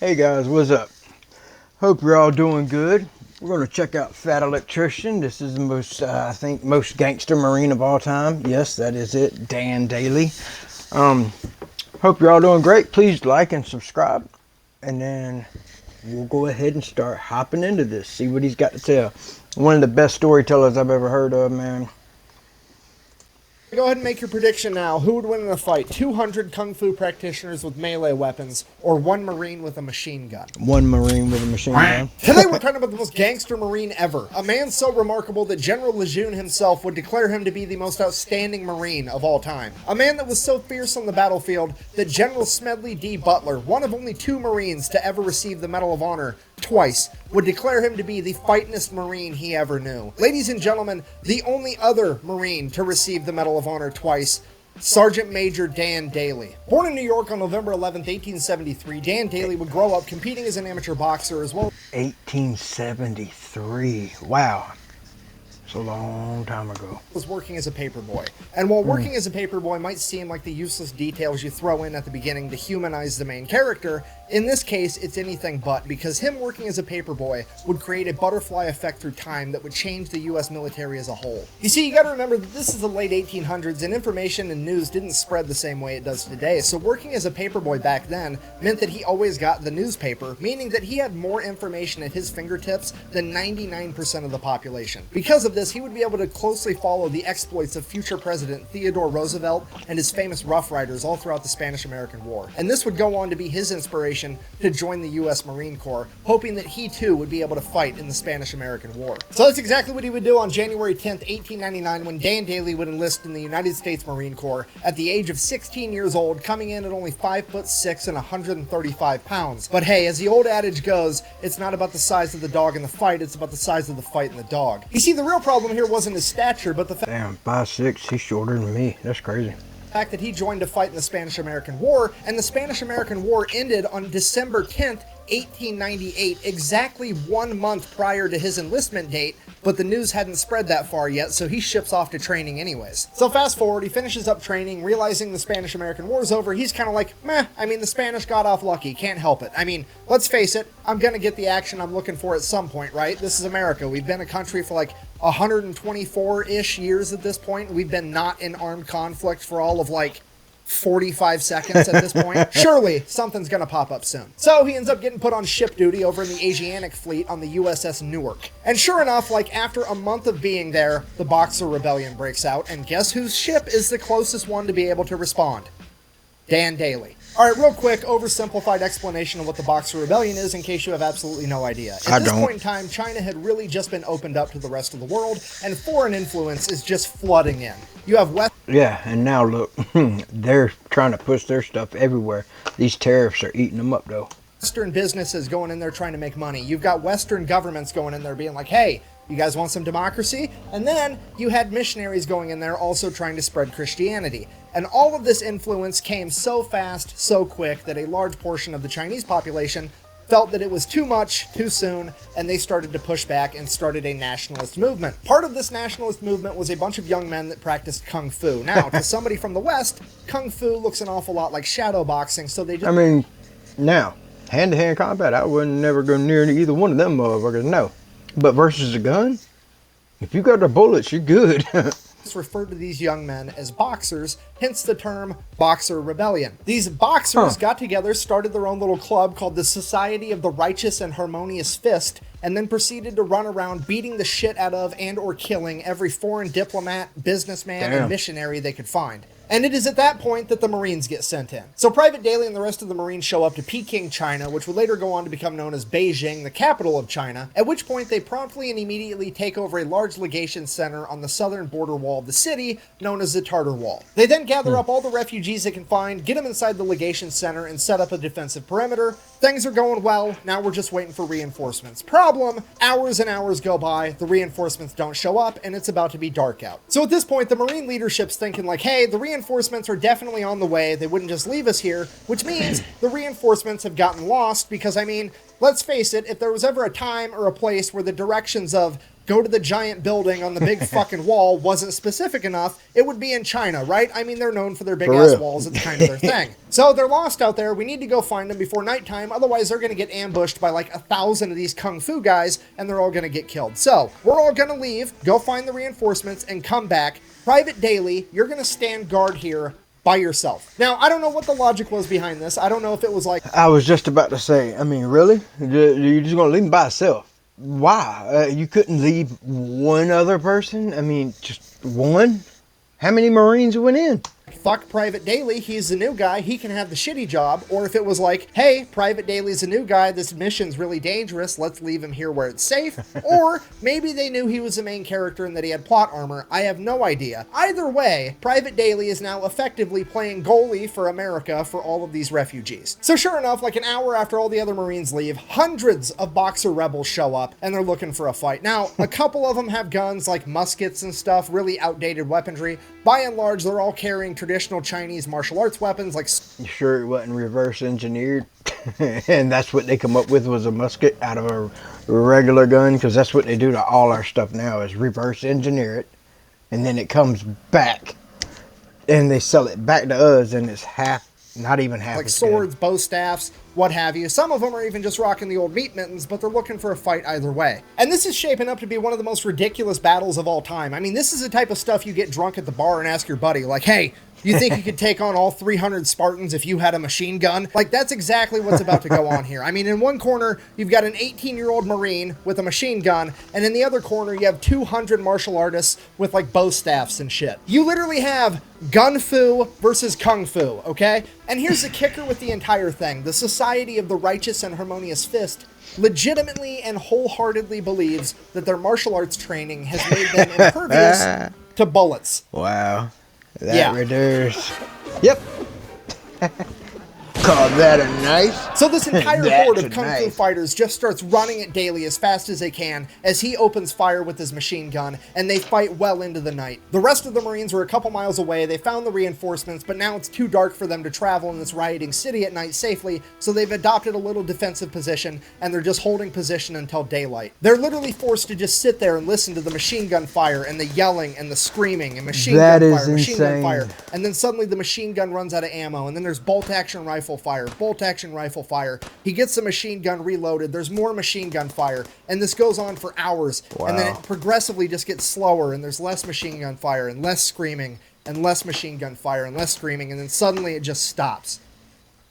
Hey guys, what's up? Hope you're all doing good. We're going to check out Fat Electrician. This is the most, I think, most gangster Marine of all time. Yes, that is it, Dan Daly. Hope you're all doing great. Please like and subscribe. And then we'll go ahead and start hopping into this. See what he's got to tell. One of the best storytellers I've ever heard of, man. Go ahead and make your prediction now. Who would win in a fight? 200 Kung Fu practitioners with melee weapons, or one Marine with a machine gun? One Marine with a machine gun. Today we're talking about the most gangster Marine ever. A man so remarkable that General Lejeune himself would declare him to be the most outstanding Marine of all time. A man that was so fierce on the battlefield that General Smedley D. Butler, one of only 2 Marines to ever receive the Medal of Honor twice, would declare him to be the fightingest Marine he ever knew. Ladies and gentlemen, the only other Marine to receive the Medal of Honor twice, Sergeant Major Dan Daly. Born in New York on November 11th, 1873, Dan Daly would grow up competing as an amateur boxer as well. 1873. Wow. It's a long time ago. Was working as a paperboy. And while working as a paperboy might seem like the useless details you throw in at the beginning to humanize the main character, in this case it's anything but, because him working as a paperboy would create a butterfly effect through time that would change the US military as a whole. You see, you gotta remember that this is the late 1800s and information and news didn't spread the same way it does today, so working as a paperboy back then meant that he always got the newspaper, meaning that he had more information at his fingertips than 99% of the population. Because of this, he would be able to closely follow the exploits of future President Theodore Roosevelt and his famous Rough Riders all throughout the Spanish-American War. And this would go on to be his inspiration to join the US Marine Corps, hoping that he too would be able to fight in the Spanish-American War. So that's exactly what he would do on January 10th, 1899, when Dan Daly would enlist in the United States Marine Corps at the age of 16 years old, coming in at only 5'6" and 135 pounds. But hey, as the old adage goes, it's not about the size of the dog in the fight, it's about the size of the fight in the dog. You see, the real problem here wasn't his stature, but the fact— Damn, 5'6", he's shorter than me. That's crazy. That he joined to fight in the Spanish-American War, and the Spanish-American War ended on December 10th, 1898, exactly 1 month prior to his enlistment date, but the news hadn't spread that far yet, so he ships off to training anyways. So fast forward, he finishes up training, realizing the Spanish-American War's over. He's kind of like, meh, I mean, the Spanish got off lucky, can't help it. I mean, let's face it, I'm gonna get the action I'm looking for at some point, right? This is America. We've been a country for like 124-ish years at this point. We've been not in armed conflict for all of like 45 seconds at this point. Surely something's gonna pop up soon. So he ends up getting put on ship duty over in the Asiatic fleet on the USS Newark. And sure enough, like after a month of being there, the Boxer Rebellion breaks out, and guess whose ship is the closest one to be able to respond? Dan Daly. Alright, real quick, oversimplified explanation of what the Boxer Rebellion is in case you have absolutely no idea. At this point in time, China had really just been opened up to the rest of the world, and foreign influence is just flooding in. You have West— Yeah, and now look, they're trying to push their stuff everywhere. These tariffs are eating them up, though. Western businesses going in there trying to make money. You've got Western governments going in there being like, hey, you guys want some democracy? And then you had missionaries going in there also trying to spread Christianity. And all of this influence came so fast, so quick, that a large portion of the Chinese population felt that it was too much, too soon, and they started to push back and started a nationalist movement. Part of this nationalist movement was a bunch of young men that practiced Kung Fu. Now, to somebody from the West, Kung Fu looks an awful lot like shadow boxing, so they just— I mean, now, hand-to-hand combat, I wouldn't never go near either one of them motherfuckers, no. But versus a gun, if you got the bullets, you're good. referred to these young men as boxers, hence the term Boxer Rebellion. These boxers got together, started their own little club called the Society of the Righteous and Harmonious Fist, and then proceeded to run around beating the shit out of and or killing every foreign diplomat, businessman, and missionary they could find. And it is at that point that the Marines get sent in. So Private Daly and the rest of the Marines show up to Peking, China, which would later go on to become known as Beijing, the capital of China, at which point they promptly and immediately take over a large legation center on the southern border wall of the city, known as the Tartar Wall. They then gather up all the refugees they can find, get them inside the legation center, and set up a defensive perimeter. Things are going well, now we're just waiting for reinforcements. Problem, hours and hours go by, the reinforcements don't show up, and it's about to be dark out. So at this point, the Marine leadership's thinking like, hey, the reinforcements are definitely on the way, they wouldn't just leave us here, which means the reinforcements have gotten lost because, I mean, let's face it, if there was ever a time or a place where the directions of go to the giant building on the big fucking wall wasn't specific enough, it would be in China, right? I mean, they're known for their big-ass walls. It's kind of their thing. So they're lost out there. We need to go find them before nighttime. Otherwise, they're going to get ambushed by like 1,000 of these kung fu guys, and they're all going to get killed. So we're all going to leave, go find the reinforcements, and come back. Private Daly, you're going to stand guard here by yourself. Now, I don't know what the logic was behind this. I don't know if it was like... I was just about to say, I mean, really? You're just going to leave him by himself? Why? You couldn't leave one other person? I mean, just one? How many Marines went in? Fuck Private Daly, he's the new guy, he can have the shitty job. Or if it was like, hey, Private Daly's a new guy, this mission's really dangerous, let's leave him here where it's safe. Or maybe they knew he was the main character and that he had plot armor. I have no idea. Either way, Private Daly is now effectively playing goalie for America for all of these refugees. So sure enough, like an hour after all the other Marines leave, hundreds of Boxer rebels show up and they're looking for a fight. Now, a couple of them have guns like muskets and stuff, really outdated weaponry. By and large, they're all carrying traditional Chinese martial arts weapons like... You sure it wasn't reverse engineered? And that's what they come up with, was a musket out of a regular gun? Because that's what they do to all our stuff now, is reverse engineer it. And then it comes back. And they sell it back to us, and it's half, not even half. Like swords, bow staffs, what have you. Some of them are even just rocking the old meat mittens, but they're looking for a fight either way. And this is shaping up to be one of the most ridiculous battles of all time. I mean, this is the type of stuff you get drunk at the bar and ask your buddy, like, hey, you think you could take on all 300 Spartans if you had a machine gun? Like, that's exactly what's about to go on here. I mean, in one corner, you've got an 18-year-old Marine with a machine gun, and in the other corner, you have 200 martial artists with, like, bow staffs and shit. You literally have gun fu versus kung fu, okay? And here's the kicker with the entire thing. The Society of the Righteous and Harmonious Fist legitimately and wholeheartedly believes that their martial arts training has made them impervious to bullets. Wow. That reduced. Yep. Call that a nice. So this entire horde of kung fu fighters just starts running at Daly as fast as they can as he opens fire with his machine gun, and they fight well into the night. The rest of the Marines were a couple miles away. They found the reinforcements, but now it's too dark for them to travel in this rioting city at night safely, so they've adopted a little defensive position, and they're just holding position until daylight. They're literally forced to just sit there and listen to the machine gun fire and the yelling and the screaming and machine gun fire, machine gun fire, and then suddenly the machine gun runs out of ammo, and then there's bolt-action rifle fire, bolt-action rifle fire. He gets the machine gun reloaded. There's more machine gun fire, and this goes on for hours. Wow. And then it progressively just gets slower, and there's less machine gun fire, and less screaming, and less machine gun fire, and less screaming, and then suddenly it just stops.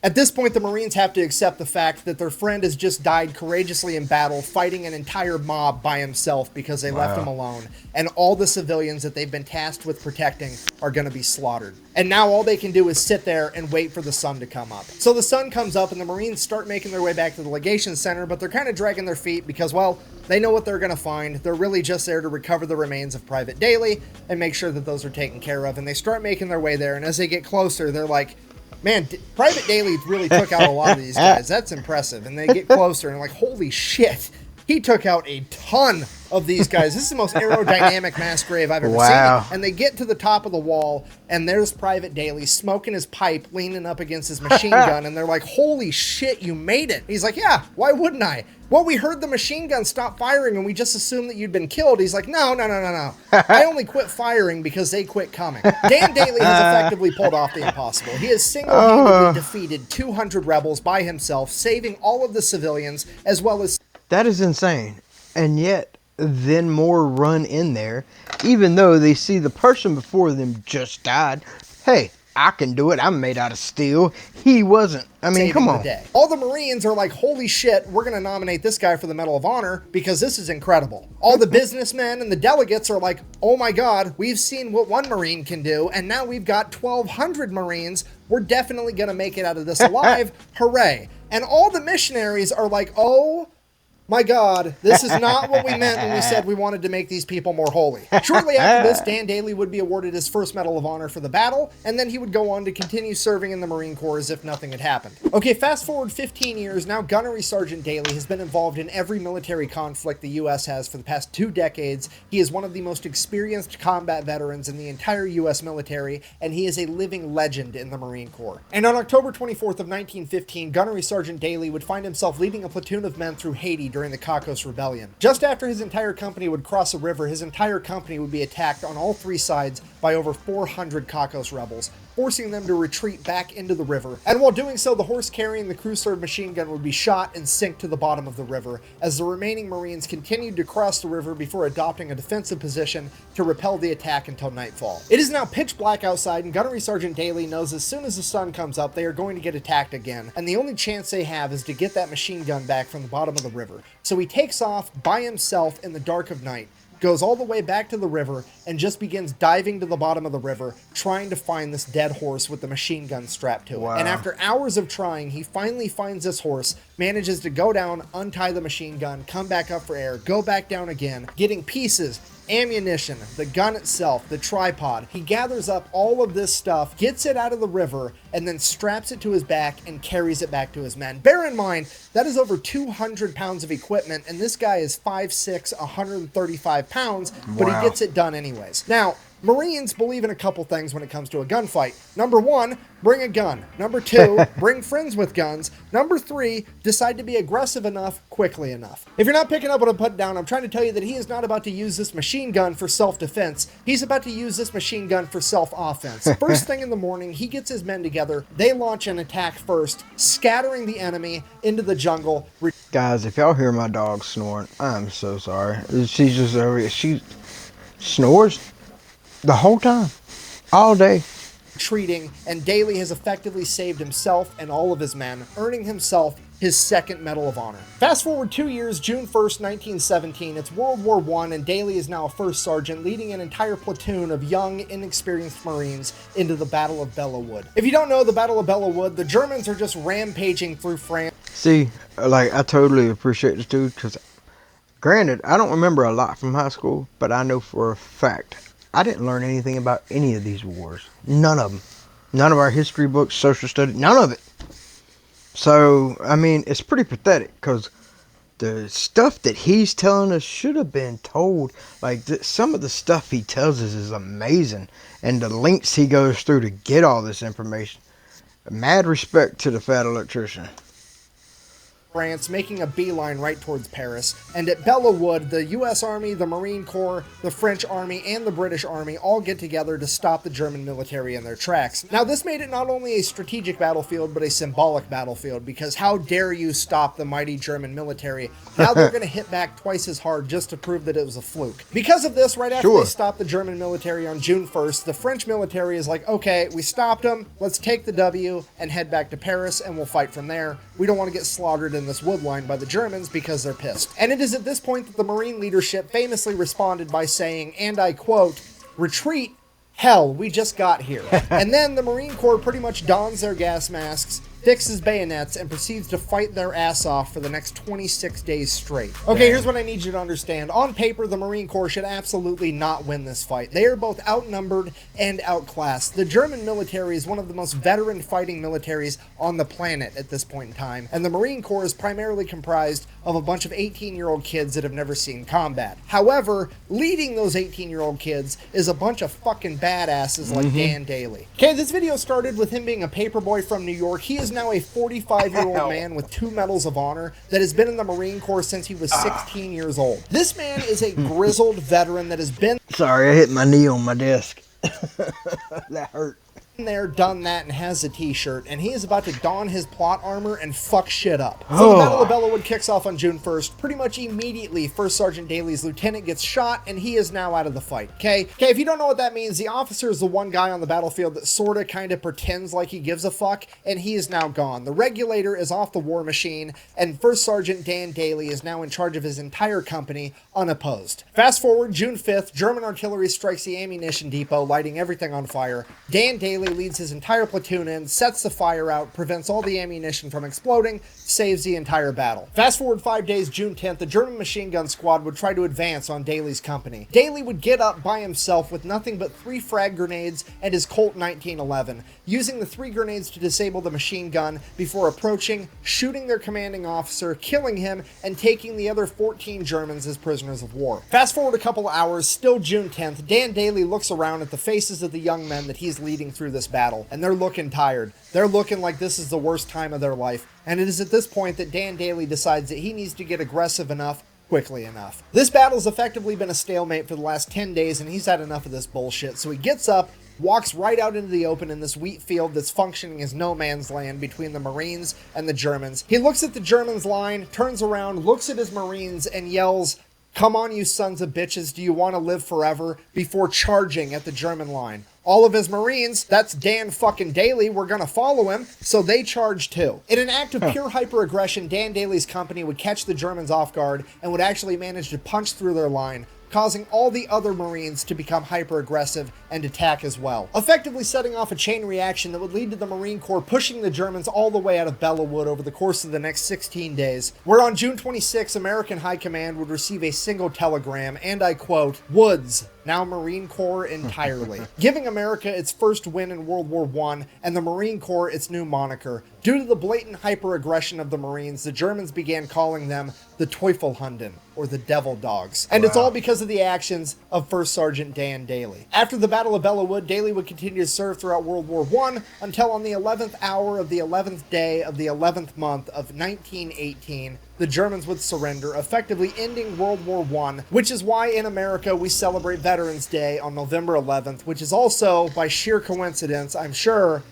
At this point, the Marines have to accept the fact that their friend has just died courageously in battle, fighting an entire mob by himself because they left him alone. And all the civilians that they've been tasked with protecting are going to be slaughtered. And now all they can do is sit there and wait for the sun to come up. So the sun comes up and the Marines start making their way back to the legation center, but they're kind of dragging their feet because, well, they know what they're going to find. They're really just there to recover the remains of Private Daly and make sure that those are taken care of. And they start making their way there, and as they get closer, they're like, man, Private Daly really took out a lot of these guys. That's impressive. And they get closer and like, holy shit, he took out a ton of these guys. This is the most aerodynamic mass grave I've ever seen. And they get to the top of the wall, and there's Private Daly smoking his pipe, leaning up against his machine gun, and they're like, holy shit, you made it. He's like, yeah, why wouldn't I? Well, we heard the machine gun stop firing, and we just assumed that you'd been killed. He's like, no. I only quit firing because they quit coming. Dan Daly has effectively pulled off the impossible. He has single-handedly defeated 200 rebels by himself, saving all of the civilians, as well as... That is insane. And yet, then more run in there, even though they see the person before them just died. Hey, I can do it. I'm made out of steel. He wasn't. I mean, come on. All the Marines are like, holy shit, we're going to nominate this guy for the Medal of Honor because this is incredible. All the businessmen and the delegates are like, oh my God, we've seen what one Marine can do, and now we've got 1,200 Marines. We're definitely going to make it out of this alive. Hooray. And all the missionaries are like, oh my God, this is not what we meant when we said we wanted to make these people more holy. Shortly after this, Dan Daly would be awarded his first Medal of Honor for the battle, and then he would go on to continue serving in the Marine Corps as if nothing had happened. Okay, fast forward 15 years, now Gunnery Sergeant Daly has been involved in every military conflict the U.S. has for the past 2 decades. He is one of the most experienced combat veterans in the entire U.S. military, and he is a living legend in the Marine Corps. And on October 24th of 1915, Gunnery Sergeant Daly would find himself leading a platoon of men through Haiti during the Cacos Rebellion. Just after his entire company would cross a river, his entire company would be attacked on all three sides by over 400 Cacos rebels, forcing them to retreat back into the river. And while doing so, the horse carrying the crew-served machine gun would be shot and sink to the bottom of the river, as the remaining Marines continued to cross the river before adopting a defensive position to repel the attack until nightfall. It is now pitch black outside, and Gunnery Sergeant Daly knows as soon as the sun comes up, they are going to get attacked again, and the only chance they have is to get that machine gun back from the bottom of the river. So he takes off by himself in the dark of night, goes all the way back to the river, and just begins diving to the bottom of the river, trying to find this dead horse with the machine gun strapped to it. Wow. And after hours of trying, he finally finds this horse, manages to go down, untie the machine gun, come back up for air, go back down again, getting pieces, ammunition, the gun itself, the tripod. He gathers up all of this stuff, gets it out of the river, and then straps it to his back and carries it back to his men. Bear in mind, that is over 200 pounds of equipment, and this guy is 5'6", 135 pounds, but Wow. he gets it done anyways. Now, Marines believe in a couple things when it comes to a gunfight. Number one, bring a gun. Number two, bring friends with guns. Number three, decide to be aggressive enough, quickly enough. If you're not picking up what I'm putting down, I'm trying to tell you that he is not about to use this machine gun for self-defense. He's about to use this machine gun for self-offense. First thing in the morning, he gets his men together. They launch an attack first, scattering the enemy into the jungle. Guys, if y'all hear my dog snoring, I'm so sorry. She's just over here. She snores the whole time, all day. Retreating, and Daly has effectively saved himself and all of his men, earning himself his second Medal of Honor. Fast forward 2 years, June 1st, 1917, it's World War I, and Daly is now a first sergeant, leading an entire platoon of young, inexperienced Marines into the Battle of Belleau Wood. If you don't know the Battle of Belleau Wood, the Germans are just rampaging through France. See, like, I totally appreciate this dude, because granted, I don't remember a lot from high school, but I know for a fact I didn't learn anything about any of these wars. None of them. None of our history books, social studies, none of it. So, I mean, it's pretty pathetic, because the stuff that he's telling us should have been told. Like, some of the stuff he tells us is amazing, and the lengths he goes through to get all this information. Mad respect to the fat electrician. France, making a beeline right towards Paris. And at Belleau Wood, the U.S. Army, the Marine Corps, the French Army, and the British Army all get together to stop the German military in their tracks. Now, this made it not only a strategic battlefield, but a symbolic battlefield, because how dare you stop the mighty German military? Now they're going to hit back twice as hard just to prove that it was a fluke. Because of this, right after they stopped the German military on June 1st, the French military is like, okay, we stopped them, let's take the W and head back to Paris, and we'll fight from there. We don't want to get slaughtered in this wood line by the Germans because they're pissed. And it is at this point that the Marine leadership famously responded by saying, and I quote, "Retreat? Hell, we just got here." And then the Marine Corps pretty much dons their gas masks, fixes bayonets, and proceeds to fight their ass off for the next 26 days straight. Okay, here's what I need you to understand. On paper, the Marine Corps should absolutely not win this fight. They are both outnumbered and outclassed. The German military is one of the most veteran fighting militaries on the planet at this point in time, and the Marine Corps is primarily comprised of a bunch of 18-year-old kids that have never seen combat. However, leading those 18-year-old kids is a bunch of fucking badasses like Dan Daly. Okay, this video started with him being a paperboy from New York. He is now a 45-year-old man with 2 Medals of Honor that has been in the Marine Corps since he was 16 years old. This man is a grizzled veteran that has been... Sorry, I hit my knee on my desk. That hurt. There, done that, and has a t-shirt, and he is about to don his plot armor and fuck shit up. So the Battle of Belleau Wood kicks off on June 1st. Pretty much immediately, First Sergeant Daly's lieutenant gets shot, and he is now out of the fight. Okay, if you don't know what that means, the officer is the one guy on the battlefield that sorta kinda pretends like he gives a fuck, and he is now gone. The regulator is off the war machine, and First Sergeant Dan Daly is now in charge of his entire company, unopposed. Fast forward, June 5th, German artillery strikes the ammunition depot, lighting everything on fire. Dan Daly leads his entire platoon in, sets the fire out, prevents all the ammunition from exploding, saves the entire battle. Fast forward 5 days, June 10th, the German machine gun squad would try to advance on Daly's company. Daly would get up by himself with nothing but 3 frag grenades and his Colt 1911, using the 3 grenades to disable the machine gun before approaching, shooting their commanding officer, killing him, and taking the other 14 Germans as prisoners of war. Fast forward a couple of hours, still June 10th, Dan Daly looks around at the faces of the young men that he's leading through this battle, and they're looking tired. They're looking like this is the worst time of their life, and it is at this point that Dan Daly decides that he needs to get aggressive enough quickly enough. This battle's effectively been a stalemate for the last 10 days, and he's had enough of this bullshit, so he gets up, walks right out into the open in this wheat field that's functioning as no man's land between the Marines and the Germans. He looks at the Germans' line, turns around, looks at his Marines, and yells, "Come on, you sons of bitches, do you want to live forever?" before charging at the German line. All of his Marines, that's Dan fucking Daly, were gonna follow him, so they charged too. In an act of pure hyper-aggression, Dan Daly's company would catch the Germans off guard and would actually manage to punch through their line, causing all the other Marines to become hyper-aggressive and attack as well, effectively setting off a chain reaction that would lead to the Marine Corps pushing the Germans all the way out of Bellawood over the course of the next 16 days, where on June 26, American High Command would receive a single telegram, and I quote, "Woods, now Marine Corps entirely," giving America its first win in World War I and the Marine Corps its new moniker. Due to the blatant hyper-aggression of the Marines, the Germans began calling them the Teufelhunden, or the Devil Dogs. And It's all because of the actions of First Sergeant Dan Daly. After the Battle of Bellawood, Daly would continue to serve throughout World War I until on the 11th hour of the 11th day of the 11th month of 1918, the Germans would surrender, effectively ending World War I, which is why in America we celebrate Veterans Day on November 11th, which is also, by sheer coincidence, I'm sure,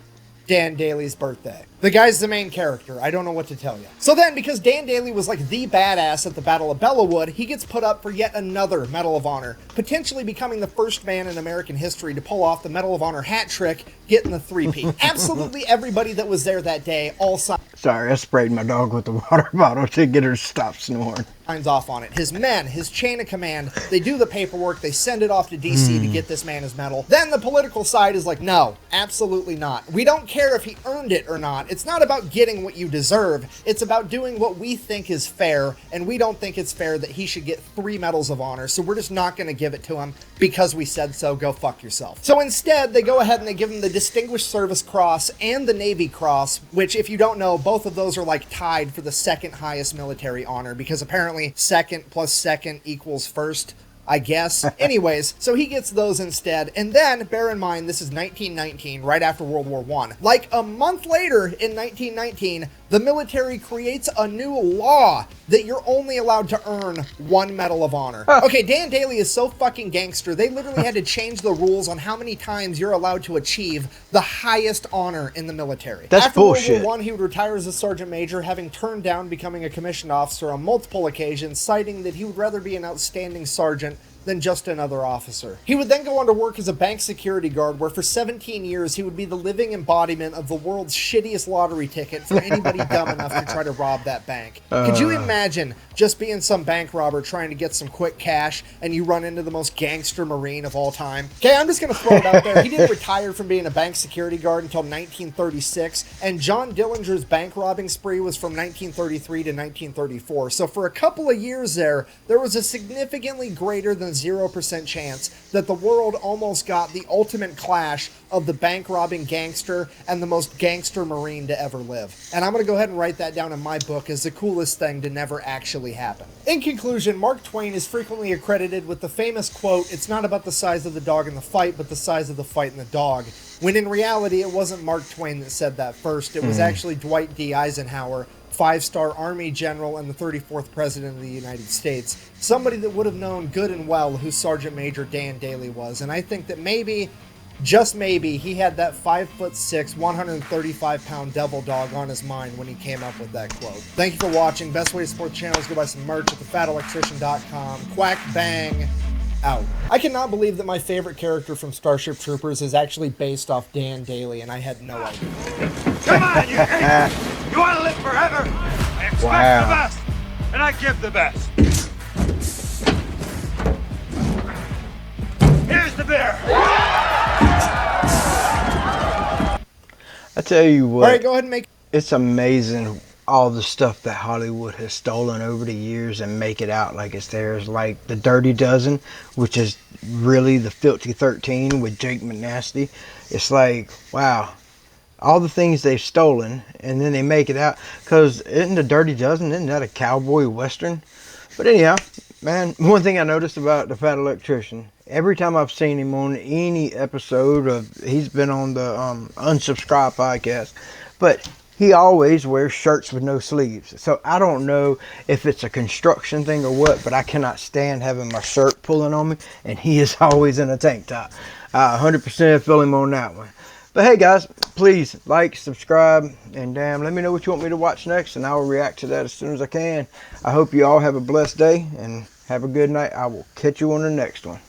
Dan Daly's birthday. The guy's the main character. I don't know what to tell you. So then, because Dan Daly was like the badass at the Battle of Bellawood, he gets put up for yet another Medal of Honor, potentially becoming the first man in American history to pull off the Medal of Honor hat trick, getting the three-peat. Absolutely everybody that was there that day all Sorry, I sprayed my dog with the water bottle to get her to stop snoring. signs off on it. His men, his chain of command, they do the paperwork, they send it off to DC to get this man his medal. Then the political side is like, no, absolutely not. We don't care if he earned it or not. It's not about getting what you deserve. It's about doing what we think is fair, and we don't think it's fair that he should get 3 Medals of Honor, so we're just not going to give it to him because we said so. Go fuck yourself. So instead, they go ahead and they give him the Distinguished Service Cross and the Navy Cross, which, if you don't know, both of those are like tied for the second highest military honor, because apparently second plus second equals first, I guess. Anyways, so he gets those instead. And then, bear in mind, this is 1919, right after World War I. Like a month later, in 1919, the military creates a new law that you're only allowed to earn 1 Medal of Honor. Okay, Dan Daly is so fucking gangster, they literally had to change the rules on how many times you're allowed to achieve the highest honor in the military. That's After bullshit. World War I, he would retire as a sergeant major, having turned down becoming a commissioned officer on multiple occasions, citing that he would rather be an outstanding sergeant than just another officer. He would then go on to work as a bank security guard, where for 17 years he would be the living embodiment of the world's shittiest lottery ticket for anybody dumb enough to try to rob that bank. Could you imagine just being some bank robber trying to get some quick cash and you run into the most gangster Marine of all time? Okay, I'm just gonna throw it out there. He didn't retire from being a bank security guard until 1936, and John Dillinger's bank robbing spree was from 1933 to 1934. So for a couple of years there was a significantly greater than 0% chance that the world almost got the ultimate clash of the bank robbing gangster and the most gangster Marine to ever live. And I'm going to go ahead and write that down in my book as the coolest thing to never actually happen. In conclusion, Mark Twain is frequently accredited with the famous quote, "It's not about the size of the dog in the fight, but the size of the fight in the dog." When in reality, it wasn't Mark Twain that said that first. It was actually Dwight D. Eisenhower, 5-star Army General and the 34th President of the United States. Somebody that would have known good and well who Sergeant Major Dan Daly was. And I think that maybe, just maybe, he had that 5'6", 135-pound devil dog on his mind when he came up with that quote. Thank you for watching. Best way to support the channel is go buy some merch at thefatelectrician.com. Quack bang out. I cannot believe that my favorite character from Starship Troopers is actually based off Dan Daly, and I had no idea. Come on, you idiot! You want to live forever? I expect the best, and I give the best. Here's the beer. I tell you what. All right, go ahead and make. It's amazing all the stuff that Hollywood has stolen over the years and make it out like it's theirs. Like the Dirty Dozen, which is really the Filthy 13 with Jake McNasty. It's like, wow. All the things they've stolen, and then they make it out. Because isn't the Dirty Dozen, isn't that a cowboy western? But anyhow, Man, one thing I noticed about the Fat Electrician, every time I've seen him on any episode of, he's been on the Unsubscribe podcast, but he always wears shirts with no sleeves. So I don't know if it's a construction thing or what, but I cannot stand having my shirt pulling on me, and he is always in a tank top. 100% feel him on that one. But hey guys, please like, subscribe, and let me know what you want me to watch next, and I will react to that as soon as I can. I hope you all have a blessed day and have a good night. I will catch you on the next one.